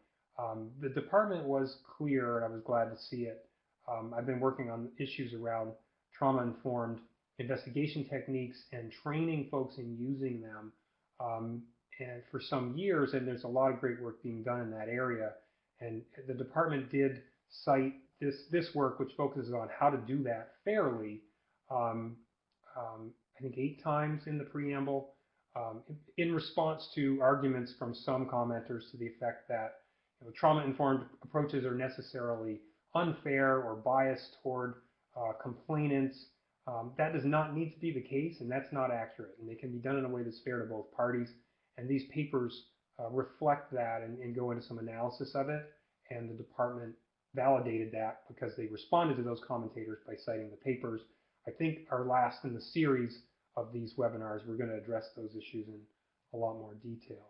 B: The department was clear, and I was glad to see it. I've been working on issues around trauma-informed investigation techniques and training folks in using them and for some years, and there's a lot of great work being done in that area. And the department did cite this work, which focuses on how to do that fairly, I think 8 times in the preamble, in response to arguments from some commenters to the effect that trauma-informed approaches are necessarily unfair or biased toward complainants. That does not need to be the case, and that's not accurate. And they can be done in a way that's fair to both parties. And these papers reflect that and go into some analysis of it. And the department validated that because they responded to those commentators by citing the papers. I think our last in the series of these webinars, we're going to address those issues in a lot more detail.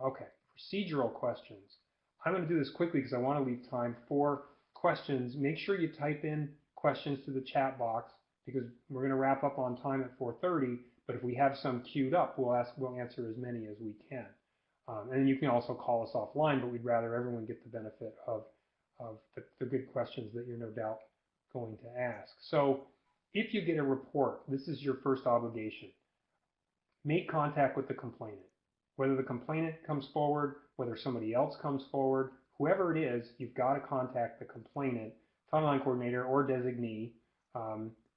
B: Okay, procedural questions. I'm going to do this quickly because I want to leave time for questions. Make sure you type in questions to the chat box because we're going to wrap up on time at 4:30. But if we have some queued up, we'll answer as many as we can. And you can also call us offline, but we'd rather everyone get the benefit of the good questions that you're no doubt going to ask. So if you get a report, this is your first obligation. Make contact with the complainant. Whether the complainant comes forward, whether somebody else comes forward, whoever it is, you've got to contact the complainant. Title IX coordinator or designee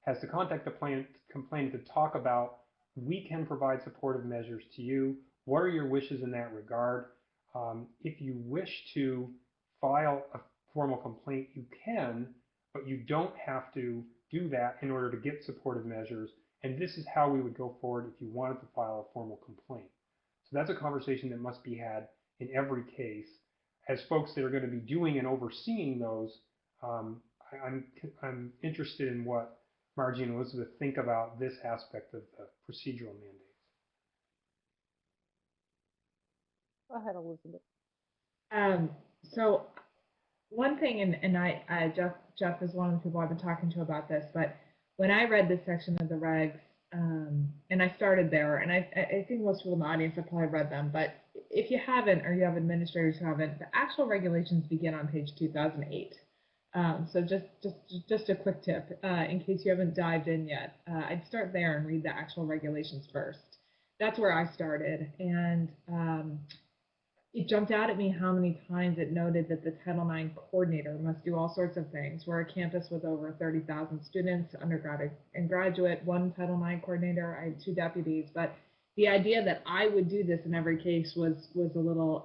B: has to contact the complainant to talk about, we can provide supportive measures to you. What are your wishes in that regard? If you wish to file a formal complaint, you can, but you don't have to do that in order to get supportive measures. And this is how we would go forward if you wanted to file a formal complaint. So that's a conversation that must be had in every case. As folks that are going to be doing and overseeing those, I'm interested in what Marjory and Elizabeth think about this aspect of the procedural mandates.
C: Go ahead, Elizabeth.
D: So one thing, and Jeff is one of the people I've been talking to about this, but when I read this section of the regs, and I started there, and I think most people in the audience have probably read them, but if you haven't, or you have administrators who haven't, the actual regulations begin on page 2008. So just a quick tip, in case you haven't dived in yet, I'd start there and read the actual regulations first. That's where I started, and it jumped out at me how many times it noted that the Title IX coordinator must do all sorts of things. We're a campus with over 30,000 students, undergraduate and graduate, 1 Title IX coordinator, I had 2 deputies, but the idea that I would do this in every case was a little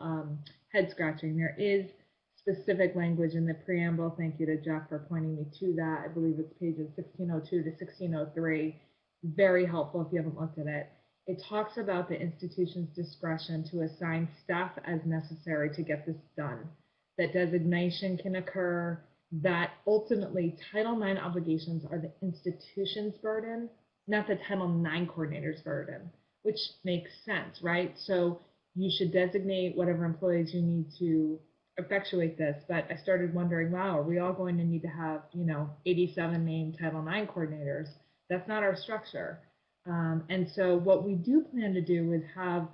D: head scratching. There is specific language in the preamble. Thank you to Jeff for pointing me to that. I believe it's pages 1602 to 1603. Very helpful if you haven't looked at it. It talks about the institution's discretion to assign staff as necessary to get this done, that designation can occur, that ultimately Title IX obligations are the institution's burden, not the Title IX coordinator's burden, which makes sense, right? So you should designate whatever employees you need to effectuate this, but I started wondering, wow, are we all going to need to have, 87 named Title IX coordinators? That's not our structure. And so what we do plan to do is have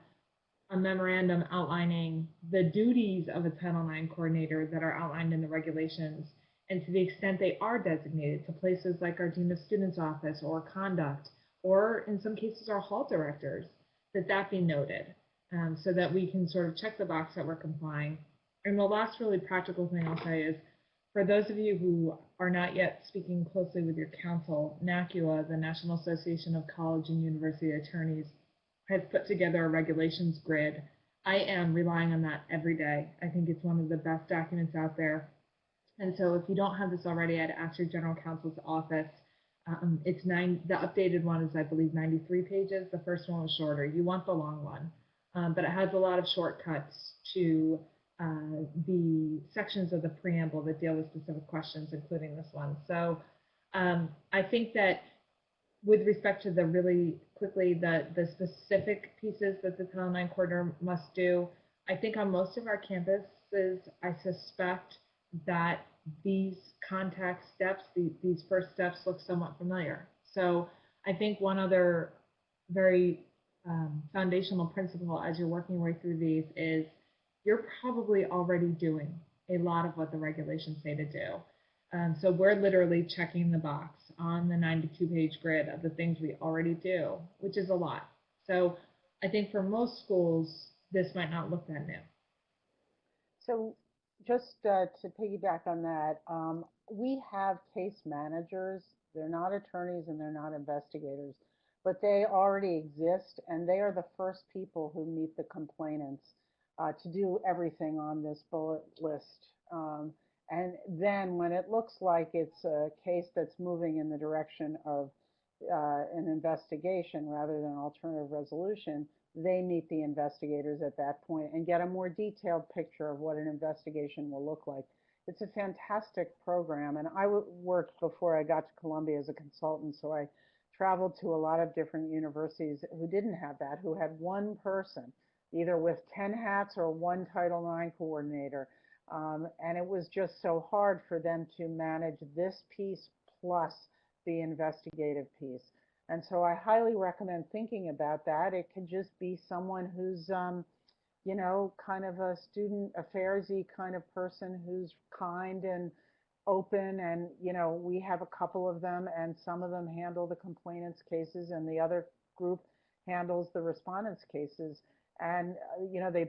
D: a memorandum outlining the duties of a Title IX coordinator that are outlined in the regulations, and to the extent they are designated to places like our Dean of Students office or conduct, or in some cases our hall directors, that be noted, so that we can sort of check the box that we're complying. And the last really practical thing I'll say is, for those of you who are not yet speaking closely with your counsel, NACUA, the National Association of College and University Attorneys, has put together a regulations grid. I am relying on that every day. I think it's one of the best documents out there. And so if you don't have this already, I'd ask your general counsel's office. The updated one is, I believe, 93 pages. The first one was shorter. You want the long one. But it has a lot of shortcuts to the sections of the preamble that deal with specific questions, including this one. So I think that with respect to the specific pieces that the Title IX coordinator must do, I think on most of our campuses, I suspect that these contact steps, these first steps look somewhat familiar. So I think one other very foundational principle as you're working your way through these is you're probably already doing a lot of what the regulations say to do. So we're literally checking the box on the 92-page grid of the things we already do, which is a lot. So I think for most schools, this might not look that new.
C: So just to piggyback on that, we have case managers. They're not attorneys and they're not investigators, but they already exist, and they are the first people who meet the complainants to do everything on this bullet list. And then when it looks like it's a case that's moving in the direction of an investigation rather than alternative resolution, they meet the investigators at that point and get a more detailed picture of what an investigation will look like. It's a fantastic program, and I worked before I got to Columbia as a consultant, so I traveled to a lot of different universities who didn't have that, who had one person, either with 10 hats or one Title IX coordinator. And it was just so hard for them to manage this piece plus the investigative piece. And so I highly recommend thinking about that. It could just be someone who's, you know, kind of a student affairs-y kind of person who's kind and open. And, you know, we have a couple of them, and some of them handle the complainants' cases, and the other group handles the respondents' cases. And, you know, they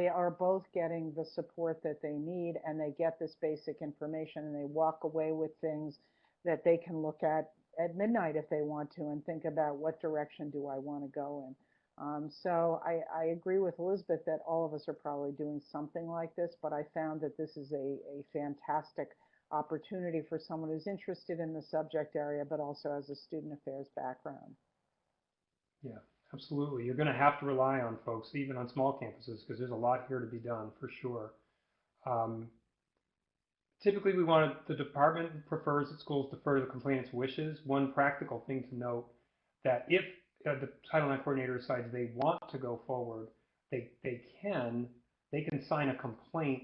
C: are both getting the support that they need, and they get this basic information, and they walk away with things that they can look at midnight if they want to and think about what direction do I want to go in. So I agree with Elizabeth that all of us are probably doing something like this, but I found that this is a fantastic opportunity for someone who's interested in the subject area, but also has a student affairs background.
B: Yeah, absolutely. You're going to have to rely on folks, even on small campuses, because there's a lot here to be done for sure. Typically, the department prefers that schools defer to the complainant's wishes. One practical thing to note, that if the Title IX coordinator decides they want to go forward, they can sign a complaint,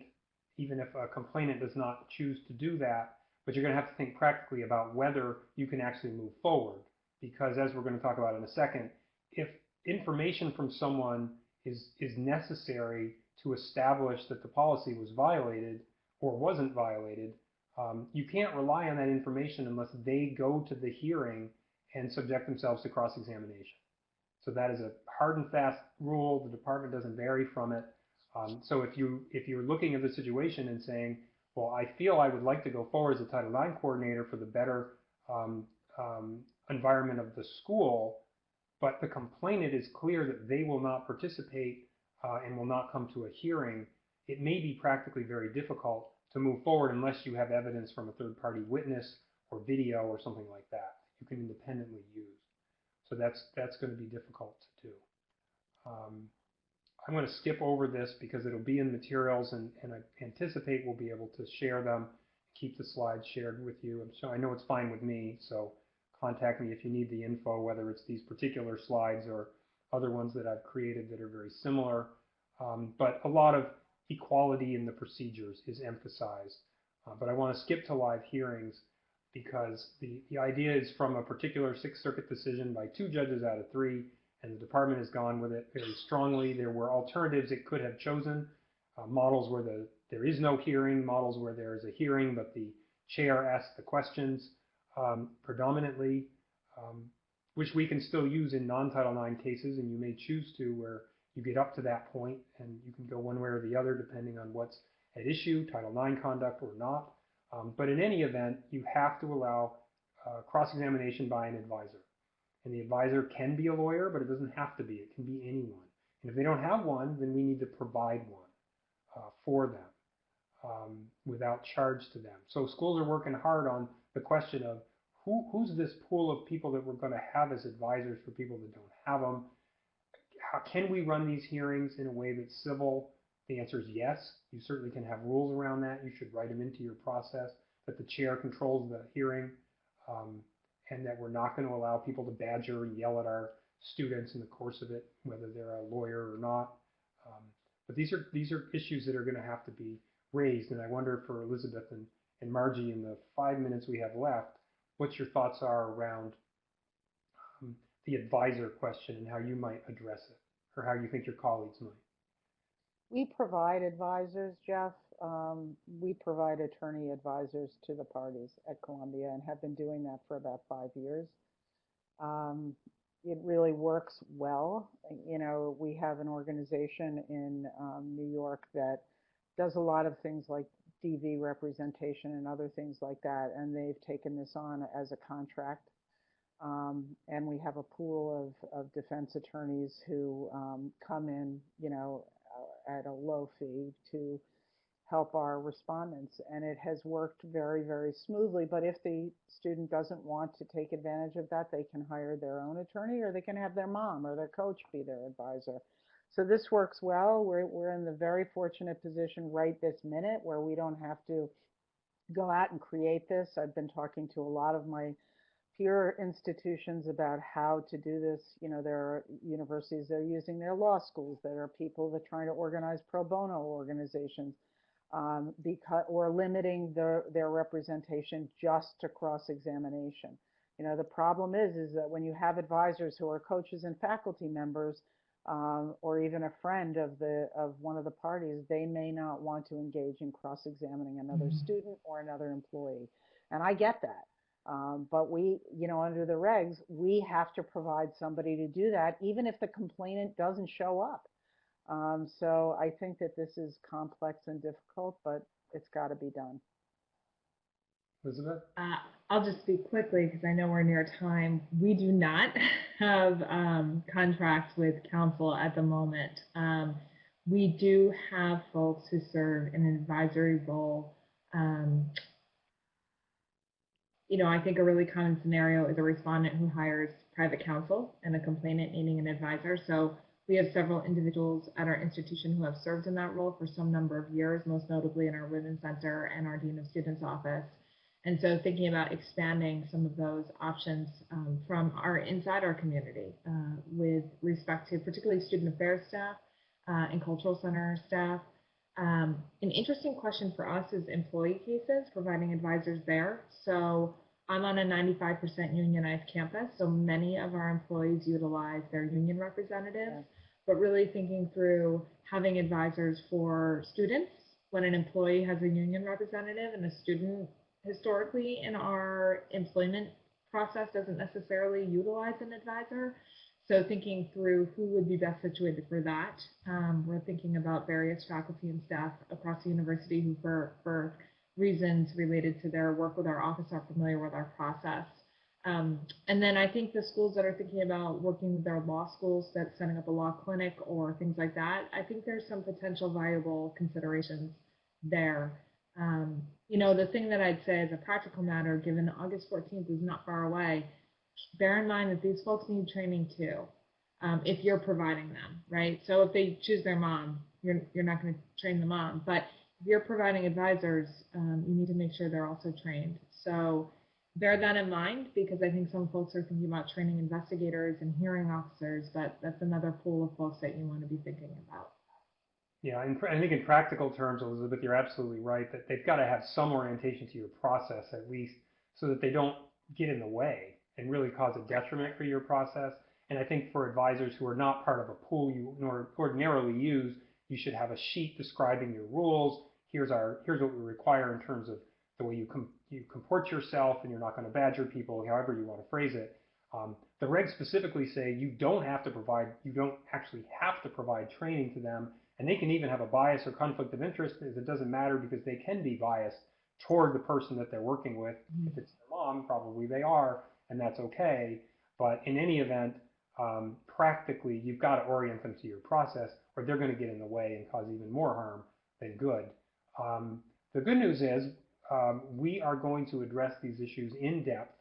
B: even if a complainant does not choose to do that. But you're going to have to think practically about whether you can actually move forward, because as we're going to talk about in a second, if information from someone is necessary to establish that the policy was violated or wasn't violated, you can't rely on that information unless they go to the hearing and subject themselves to cross-examination. So that is a hard and fast rule. The department doesn't vary from it. So if you're looking at the situation and saying, well, I feel I would like to go forward as a Title IX coordinator for the better environment of the school, but the complainant is clear that they will not participate and will not come to a hearing, it may be practically very difficult to move forward unless you have evidence from a third-party witness or video or something like that you can independently use. So that's going to be difficult to do. I'm going to skip over this because it'll be in materials, and I anticipate we'll be able to share them, keep the slides shared with you. So I know it's fine with me, so contact me if you need the info, whether it's these particular slides or other ones that I've created that are very similar. But a lot of equality in the procedures is emphasized. But I want to skip to live hearings because the idea is from a particular Sixth Circuit decision by 2 judges out of 3, and the department has gone with it very strongly. There were alternatives it could have chosen, models where there is no hearing, models where there is a hearing but the chair asks the questions predominantly, which we can still use in non-Title IX cases, and you may choose to, where you get up to that point and you can go one way or the other depending on what's at issue, Title IX conduct or not. But in any event, you have to allow cross-examination by an advisor. And the advisor can be a lawyer, but it doesn't have to be. It can be anyone. And if they don't have one, then we need to provide one for them without charge to them. So schools are working hard on the question of who's this pool of people that we're going to have as advisors for people that don't have them. How can we run these hearings in a way that's civil? The answer is yes. You certainly can have rules around that. You should write them into your process, that the chair controls the hearing, and that we're not going to allow people to badger and yell at our students in the course of it, whether they're a lawyer or not. But these are issues that are going to have to be raised. And I wonder, for Elizabeth and Margie, in the 5 minutes we have left, what your thoughts are around the advisor question and how you might address it, or how you think your colleagues might.
C: We provide advisors, Jeff. We provide attorney advisors to the parties at Columbia and have been doing that for about 5 years. It really works well. You know, we have an organization in New York that does a lot of things like DV representation and other things like that, and they've taken this on as a contract. And we have a pool of defense attorneys who come in, you know, at a low fee to help our respondents, and it has worked very, very smoothly. But if the student doesn't want to take advantage of that, they can hire their own attorney, or they can have their mom or their coach be their advisor. So this works well. We're in the very fortunate position right this minute where we don't have to go out and create this. I've been talking to a lot of my peer institutions about how to do this. You know, there are universities that are using their law schools. There are people that are trying to organize pro bono organizations, because or limiting their representation just to cross-examination. You know, the problem is that when you have advisors who are coaches and faculty members, or even a friend of one of the parties, they may not want to engage in cross-examining another student or another employee, and I get that. But we, you know, under the regs, we have to provide somebody to do that, even if the complainant doesn't show up. So I think that this is complex and difficult, but it's got to be done.
B: Elizabeth?
D: I'll just speak quickly because I know we're near time. We do not have contracts with Counsel at the moment. We do have folks who serve in an advisory role. You know, I think a really common scenario is a respondent who hires private counsel and a complainant needing an advisor. So we have several individuals at our institution who have served in that role for some number of years, most notably in our Women's Center and our Dean of Students office. And so thinking about expanding some of those options from inside our community with respect to particularly student affairs staff and cultural center staff. An interesting question for us is employee cases, providing advisors there. So I'm on a 95% unionized campus, so many of our employees utilize their union representatives, but really thinking through having advisors for students when an employee has a union representative and a student historically in our employment process doesn't necessarily utilize an advisor. So thinking through who would be best situated for that. We're thinking about various faculty and staff across the university who for reasons related to their work with our office are familiar with our process. And then I think the schools that are thinking about working with their law schools, that's setting up a law clinic or things like that, I think there's some potential viable considerations there. You know, the thing that I'd say as a practical matter, given August 14th is not far away, bear in mind that these folks need training too, if you're providing them, right? So if they choose their mom, you're not going to train the mom, but if you're providing advisors, you need to make sure they're also trained. So bear that in mind, because I think some folks are thinking about training investigators and hearing officers, but that's another pool of folks that you want to be thinking about.
B: Yeah, and I think in practical terms, Elizabeth, you're absolutely right that they've got to have some orientation to your process at least, so that they don't get in the way and really cause a detriment for your process. And I think for advisors who are not part of a pool you ordinarily use, you should have a sheet describing your rules. Here's what we require in terms of the way you comport yourself, and you're not going to badger people, however you want to phrase it. The regs specifically say you don't actually have to provide training to them, and they can even have a bias or conflict of interest. It doesn't matter, because they can be biased toward the person that they're working with. If it's their mom, probably they are, and that's okay. But in any event, practically, you've got to orient them to your process, or they're going to get in the way and cause even more harm than good. The good news is we are going to address these issues in depth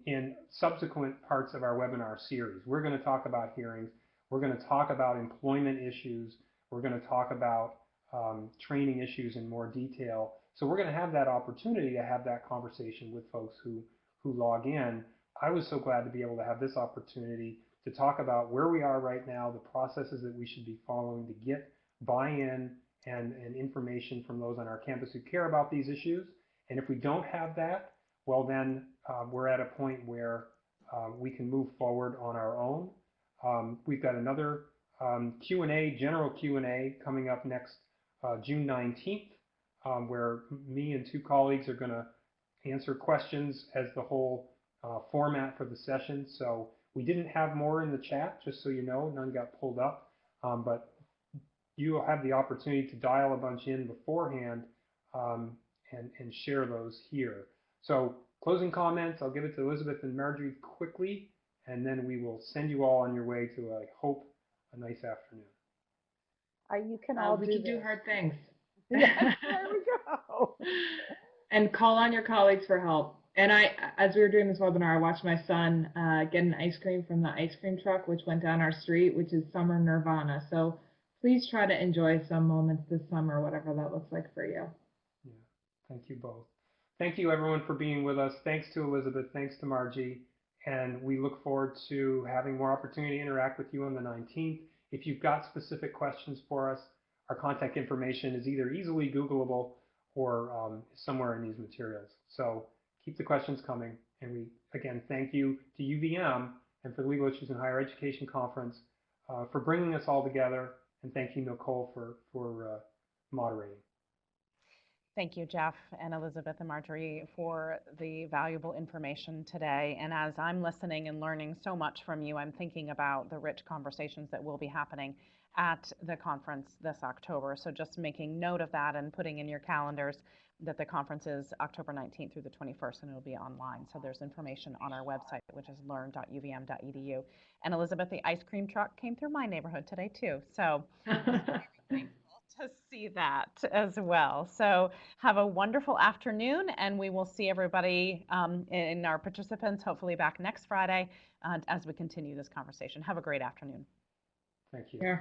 B: in subsequent parts of our webinar series. We're going to talk about hearings. We're going to talk about employment issues. We're going to talk about training issues in more detail. So we're going to have that opportunity to have that conversation with folks who log in. I was so glad to be able to have this opportunity to talk about where we are right now, the processes that we should be following to get buy-in and information from those on our campus who care about these issues. And if we don't have that, well then we're at a point where we can move forward on our own. We've got another Q&A, general Q&A coming up next June 19th, where me and 2 colleagues are going to answer questions as the whole format for the session. So we didn't have more in the chat, just so you know, none got pulled up, but you will have the opportunity to dial a bunch in beforehand and share those here. So closing comments, I'll give it to Elizabeth and Marjory quickly, and then we will send you all on your way to, I hope, a nice afternoon.
C: You can all
D: we
C: do
D: can do hard things.
C: Yes, there we go.
D: And call on your colleagues for help. And as we were doing this webinar, I watched my son get an ice cream from the ice cream truck, which went down our street, which is summer nirvana. So please try to enjoy some moments this summer, whatever that looks like for you.
B: Yeah, thank you both. Thank you, everyone, for being with us. Thanks to Elizabeth. Thanks to Margie. And we look forward to having more opportunity to interact with you on the 19th. If you've got specific questions for us, our contact information is either easily Googleable or somewhere in these materials. So keep the questions coming. And we, again, thank you to UVM and for the Legal Issues in Higher Education Conference for bringing us all together. And thank you, Nicole, for moderating.
A: Thank you, Jeff and Elizabeth and Marjorie, for the valuable information today. And as I'm listening and learning so much from you, I'm thinking about the rich conversations that will be happening at the conference this October. So just making note of that and putting in your calendars that the conference is October 19th through the 21st, and it'll be online. So there's information on our website, which is learn.uvm.edu. And Elizabeth, the ice cream truck came through my neighborhood today too. So to see that as well. So have a wonderful afternoon, and we will see everybody in our participants hopefully back next Friday as we continue this conversation. Have a great afternoon.
B: Thank you.
D: Yeah.